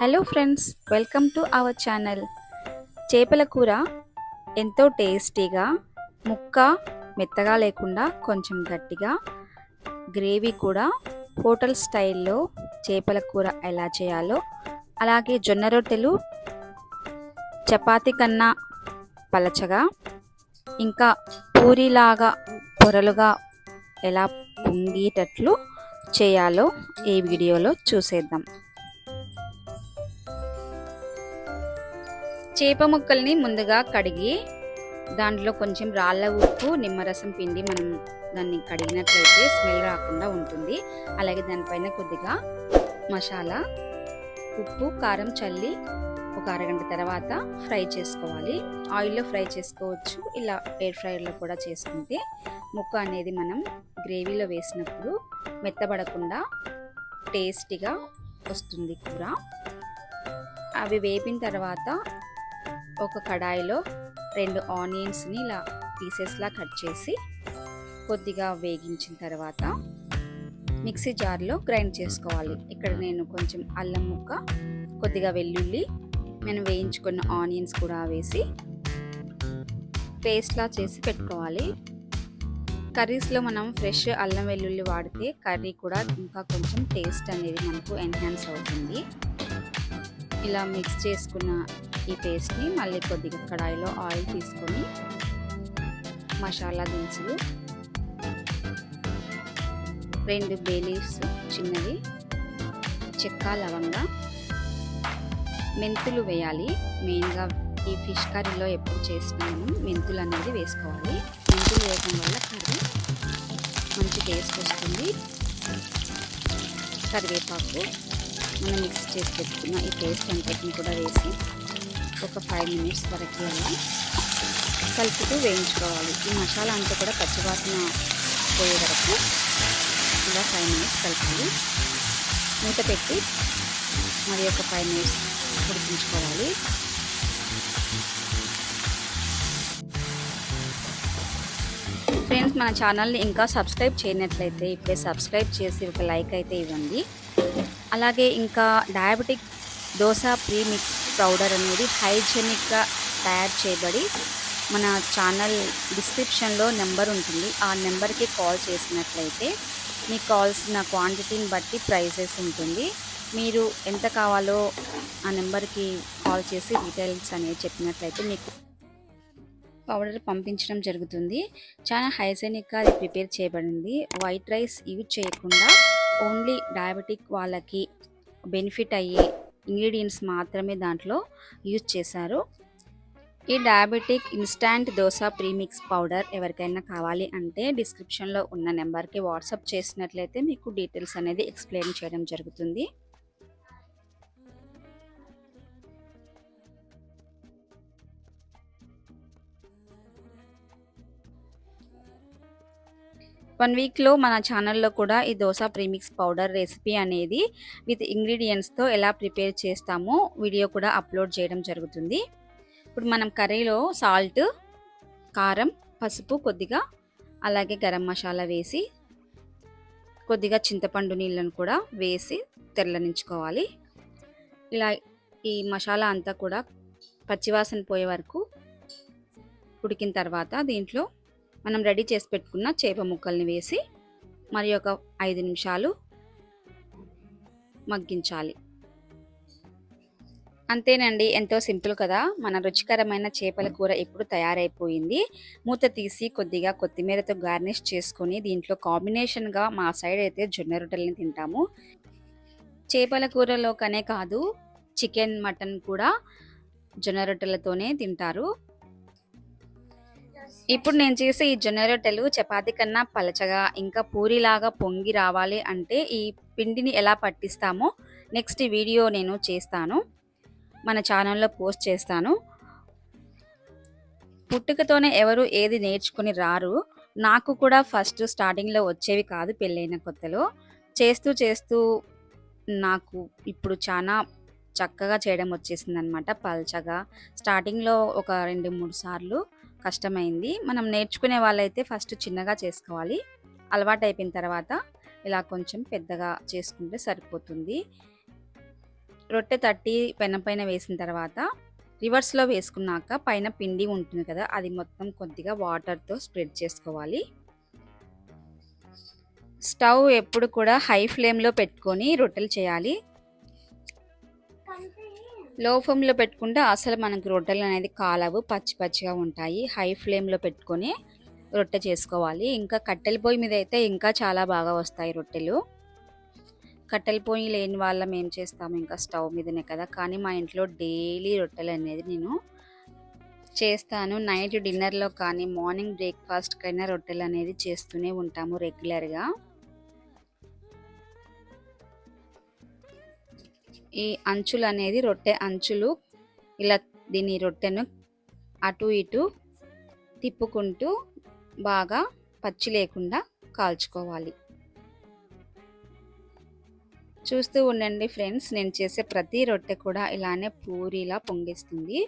Hello friends, welcome to our channel. చేపల కూర ఎంతో టేస్టీగా, ముక్క మెత్తగా లేకుండా కొంచెం గట్టిగా, గ్రేవీ కూడా హోటల్ స్టైల్లో చేపల కూర ఎలా చేయాలో, అలాగే జొన్న రొట్టెలు చపాతీ కన్నా పలచగా, ఇంకా పూరిలాగా పొరలుగా ఎలా పొంగేటట్లు చేయాలో ఈ వీడియోలో చూసేద్దాం. చేప ముక్కల్ని ముందుగా కడిగి దాంట్లో కొంచెం రాళ్ళ ఉప్పు, నిమ్మరసం పిండి మనం దాన్ని కడిగినట్లయితే స్మెల్ రాకుండా ఉంటుంది. అలాగే దానిపైన కొద్దిగా మసాలా, ఉప్పు, కారం చల్లి ఒక అరగంట తర్వాత ఫ్రై చేసుకోవాలి. ఆయిల్లో ఫ్రై చేసుకోవచ్చు, ఇలా ఎయిర్ ఫ్రైయర్లో కూడా చేసుకుంటే ముక్క అనేది మనం గ్రేవీలో వేసినప్పుడు మెత్తబడకుండా టేస్టీగా వస్తుంది కూర. అవి వేపిన తర్వాత ఒక కడాయిలో 2 ఆనియన్స్ని ఇలా పీసెస్లా కట్ చేసి కొద్దిగా వేగించిన తర్వాత మిక్సీ జార్లో గ్రైండ్ చేసుకోవాలి. ఇక్కడ నేను కొంచెం అల్లం ముక్క, కొద్దిగా వెల్లుల్లి, మనం వేయించుకున్న ఆనియన్స్ కూడా వేసి పేస్ట్లా చేసి పెట్టుకోవాలి. కర్రీస్లో మనం ఫ్రెష్ అల్లం వెల్లుల్లి వాడితే కర్రీ కూడా ఇంకా కొంచెం టేస్ట్ అనేది మనకు ఎన్హాన్స్ అవుతుంది. ఇలా మిక్స్ చేసుకున్న ఈ పేస్ట్ని మళ్ళీ కొద్దిగా కడాయిలో ఆయిల్ తీసుకొని మసాలా దినుసులు, 2 బే లీవ్స్ చిన్నవి, చెక్క, లవంగ, మెంతులు వేయాలి. మెయిన్గా ఈ ఫిష్ కర్రీలో ఎప్పుడు చేసినాము మెంతులు అనేది వేసుకోవాలి. మెంతులు వేయడం వల్ల కర్రీ మంచి టేస్ట్ వస్తుంది. కరివేపాకు, మనం మిక్స్ చేసి పెట్టుకున్న ఈ పేస్ట్ అంతటిని కూడా వేసి ఒక 5 మినిట్స్ వరకు అలా కలుపుతూ వేయించుకోవాలి. ఈ మసాలా అంతా కూడా పచ్చివాసన పోయే వరకు ఇలా 5 మినిట్స్ కలపాలి. మూత పెట్టి మరి ఒక 5 మినిట్స్ ఉడికించుకోవాలి. ఫ్రెండ్స్, మన ఛానల్ని ఇంకా సబ్స్క్రైబ్ చేయనట్లయితే ఇప్పుడే సబ్స్క్రైబ్ చేసి ఒక లైక్ అయితే ఇవ్వండి. అలాగే ఇంకా డయాబెటిక్ దోశ ప్రీమిక్స్ పౌడర్ అనేది హైజెనిక్గా తయారు చేయబడి మన ఛానల్ డిస్క్రిప్షన్లో నెంబర్ ఉంటుంది. ఆ నెంబర్కి కాల్ చేసినట్లయితే మీకు కావాల్సిన క్వాంటిటీని బట్టి ప్రైజెస్ ఉంటుంది. మీరు ఎంత కావాలో ఆ నెంబర్కి కాల్ చేసి డీటెయిల్స్ అనేది చెప్పినట్లయితే మీకు పౌడర్ పంపించడం జరుగుతుంది. చాలా హైజెనిక్గా అది ప్రిపేర్ చేయబడింది. వైట్ రైస్ యూజ్ చేయకుండా ఓన్లీ డయాబెటిక్ వాళ్ళకి బెనిఫిట్ అయ్యే ఇంగ్రీడియంట్స్ మాత్రమే దాంట్లో యూజ్ చేశారు. ఈ diabetic instant dosa premix powder ఎవరికైనా కావాలి అంటే డిస్క్రిప్షన్లో ఉన్న నెంబర్కి వాట్సాప్ చేసినట్లయితే మీకు డీటెయిల్స్ అనేది ఎక్స్ప్లెయిన్ చేయడం జరుగుతుంది. వన్ వీక్లో మన ఛానల్లో కూడా ఈ దోశ ప్రీమిక్స్ పౌడర్ రెసిపీ అనేది విత్ ఇంగ్రీడియంట్స్తో ఎలా ప్రిపేర్ చేస్తామో వీడియో కూడా అప్లోడ్ చేయడం జరుగుతుంది. ఇప్పుడు మనం కర్రీలో సాల్ట్, కారం, పసుపు కొద్దిగా, అలాగే గరం మసాలా వేసి కొద్దిగా చింతపండు నీళ్ళను కూడా వేసి తెల్లనించుకోవాలి. ఇలా ఈ మసాలా అంతా కూడా పచ్చివాసన పోయే వరకు ఉడికిన తర్వాత దీంట్లో మనం రెడీ చేసి పెట్టుకున్న చేప ముక్కల్ని వేసి మరి ఒక 5 నిమిషాలు మగ్గించాలి. అంతేనండి, ఎంతో సింపుల్ కదా. మన రుచికరమైన చేపల కూర ఇప్పుడు తయారైపోయింది. మూత తీసి కొద్దిగా కొత్తిమీరతో గార్నిష్ చేసుకొని దీంట్లో కాంబినేషన్గా మా సైడ్ అయితే జొన్న రొట్టెల్ని తింటాము. చేపల కూరలోకనే కాదు, చికెన్, మటన్ కూడా జొన్న రొట్టెలతోనే తింటారు. ఇప్పుడు నేను చేసే ఈ జొన్న రొట్టెలు చపాతీ కన్నా పలచగా ఇంకా పూరిలాగా పొంగి రావాలి అంటే ఈ పిండిని ఎలా పట్టిస్తామో నెక్స్ట్ వీడియో నేను చేస్తాను, మన ఛానల్లో పోస్ట్ చేస్తాను. పుట్టుకతోనే ఎవరు ఏది నేర్చుకుని రారు. నాకు కూడా ఫస్ట్ స్టార్టింగ్లో వచ్చేవి కాదు. పెళ్ళైన కొత్తలో చేస్తూ చేస్తూ నాకు ఇప్పుడు చాలా చక్కగా చేయడం వచ్చేసింది అనమాట, పల్చగా. స్టార్టింగ్లో ఒక 2-3 సార్లు కష్టమైంది. మనం నేర్చుకునే వాళ్ళైతే ఫస్ట్ చిన్నగా చేసుకోవాలి. అలవాటు అయిపోయిన తర్వాత ఇలా కొంచెం పెద్దగా చేసుకుంటే సరిపోతుంది. రొట్టె తట్టి పెనం పైన వేసిన తర్వాత రివర్స్‌లో వేసుకున్నాక పైన పిండి ఉంటుంది కదా! అది మొత్తం కొద్దిగా వాటర్‌తో స్ప్రెడ్ చేసుకోవాలి. స్టవ్ ఎప్పుడు కూడా హై ఫ్లేమ్‌లో పెట్టుకొని రొట్టెలు చేయాలి. లో ఫ్లేమ్‌లో పెట్టుకుంటే అసలు మనకు రొట్టెలనేది కాలవు. పచ్చి పచ్చిగా ఉంటాయి. హై ఫ్లేమ్‌లో పెట్టుకొని రొట్టె చేసుకోవాలి. ఇంకా కట్టెల పొయ్యి మీద అయితే ఇంకా చాలా బాగా వస్తాయి రొట్టెలు. కట్టెల పొయ్యి లేని వాళ్ళం ఏం చేస్తాము, ఇంకా స్టవ్ మీదనే కదా! కానీ మా ఇంట్లో డైలీ రొట్టెలనేది నేను చేస్తాను. నైట్ డిన్నర్‌లో కానీ, మార్నింగ్ బ్రేక్‌ఫాస్ట్‌కైనా రొట్టెలనేది చేస్తూనే ఉంటాము రెగ్యులర్‌గా. ఈ అంచులనేది రొట్టె అంచులు ఇలా దీని రొట్టెను అటు ఇటు తిప్పుకుంటూ బాగా పచ్చి లేకుండా కాల్చుకోవాలి. చూస్తూ ఉండండి ఫ్రెండ్స్, నేను చేసే ప్రతి రొట్టె కూడా ఇలానే పూరిలా పొంగిస్తుంది.